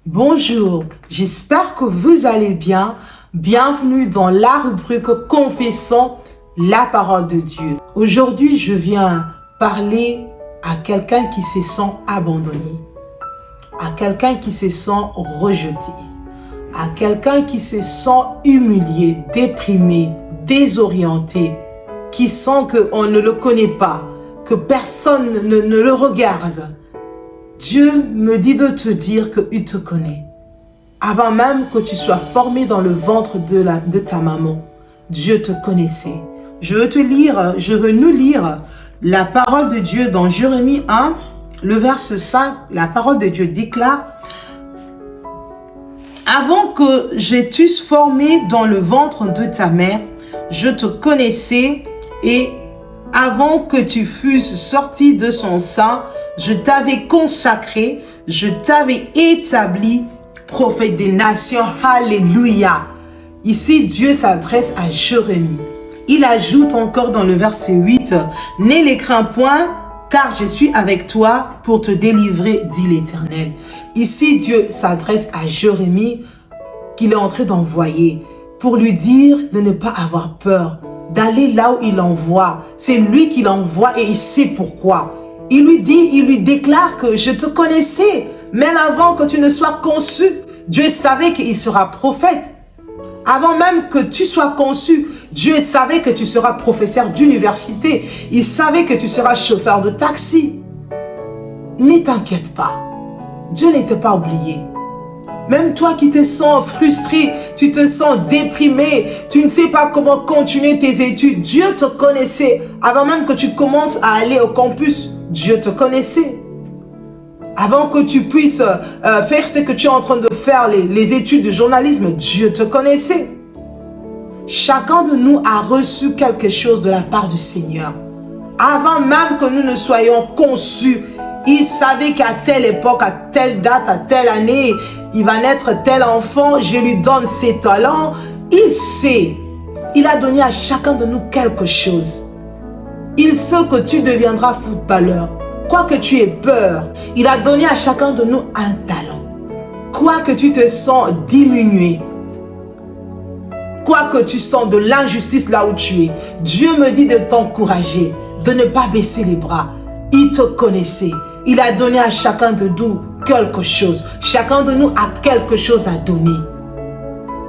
Bonjour, j'espère que vous allez bien. Bienvenue dans la rubrique Confessons la parole de Dieu. Aujourd'hui, je viens parler à quelqu'un qui se sent abandonné, à quelqu'un qui se sent rejeté, à quelqu'un qui se sent humilié, déprimé, désorienté, qui sent qu'on ne le connaît pas, que personne ne le regarde. Dieu me dit de te dire qu'il te connaît. Avant même que tu sois formé dans le ventre de ta maman, Dieu te connaissait. Je veux nous lire la parole de Dieu dans Jérémie 1, le verset 5. La parole de Dieu déclare: avant que je t'eusse formé dans le ventre de ta mère, je te connaissais, et avant que tu fusses sorti de son sein, je t'avais consacré, je t'avais établi prophète des nations. Alléluia. Ici, Dieu s'adresse à Jérémie. Il ajoute encore dans le verset 8, « Ne les crains point, car je suis avec toi pour te délivrer, dit l'Éternel. » Ici, Dieu s'adresse à Jérémie qu'il est en train d'envoyer pour lui dire de ne pas avoir peur, d'aller là où il envoie. C'est lui qui l'envoie et il sait pourquoi. Il lui déclare que je te connaissais, même avant que tu ne sois conçu. Dieu savait qu'il sera prophète. Avant même que tu sois conçu, Dieu savait que tu seras professeur d'université. Il savait que tu seras chauffeur de taxi. Ne t'inquiète pas. Dieu ne t'a pas oublié. Même toi qui te sens frustré, tu te sens déprimé, tu ne sais pas comment continuer tes études. Dieu te connaissait. Avant même que tu commences à aller au campus, Dieu te connaissait. Avant que tu puisses faire ce que tu es en train de faire, les études de journalisme, Dieu te connaissait. Chacun de nous a reçu quelque chose de la part du Seigneur. Avant même que nous ne soyons conçus, il savait qu'à telle époque, à telle date, à telle année, il va naître tel enfant, je lui donne ses talents. Il sait. Il a donné à chacun de nous quelque chose. Il sait que tu deviendras footballeur. Quoi que tu aies peur, il a donné à chacun de nous un talent. Quoi que tu te sens diminué, quoi que tu sens de l'injustice là où tu es, Dieu me dit de t'encourager, de ne pas baisser les bras. Il te connaissait. Il a donné à chacun de nous quelque chose. Chacun de nous a quelque chose à donner.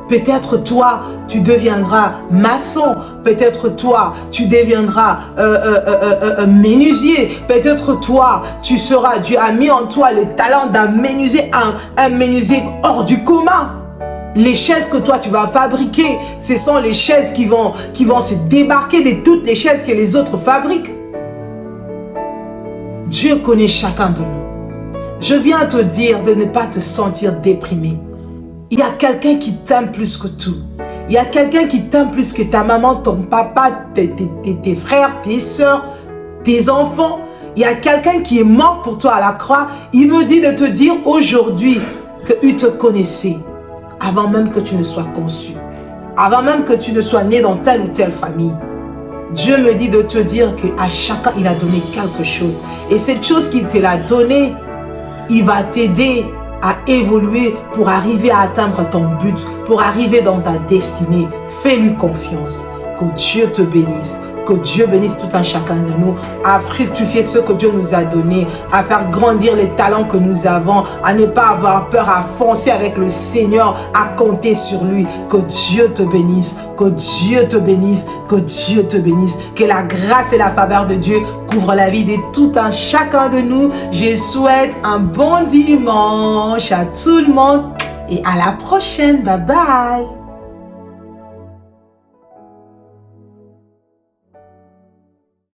Peut-être toi, tu deviendras maçon. Peut-être toi, tu deviendras menuisier. Peut-être toi, Dieu a mis en toi le talent d'un menuisier, un menuisier hors du commun. Les chaises que toi, tu vas fabriquer, ce sont les chaises qui vont se débarquer de toutes les chaises que les autres fabriquent. Dieu connaît chacun de nous. Je viens te dire de ne pas te sentir déprimé. Il y a quelqu'un qui t'aime plus que tout. Il y a quelqu'un qui t'aime plus que ta maman, ton papa, tes frères, tes soeurs, tes enfants. Il y a quelqu'un qui est mort pour toi à la croix. Il me dit de te dire aujourd'hui qu'il te connaissait avant même que tu ne sois conçu. Avant même que tu ne sois né dans telle ou telle famille. Dieu me dit de te dire qu'à chacun, il a donné quelque chose. Et cette chose qu'il te l'a donnée, il va t'aider à évoluer pour arriver à atteindre ton but, pour arriver dans ta destinée. Fais-lui confiance. Que Dieu te bénisse. Que Dieu bénisse tout un chacun de nous, à fructifier ce que Dieu nous a donné, à faire grandir les talents que nous avons, à ne pas avoir peur, à foncer avec le Seigneur, à compter sur lui. Que Dieu te bénisse, que Dieu te bénisse, que Dieu te bénisse. Que la grâce et la faveur de Dieu couvrent la vie de tout un chacun de nous. Je souhaite un bon dimanche à tout le monde et à la prochaine. Bye bye.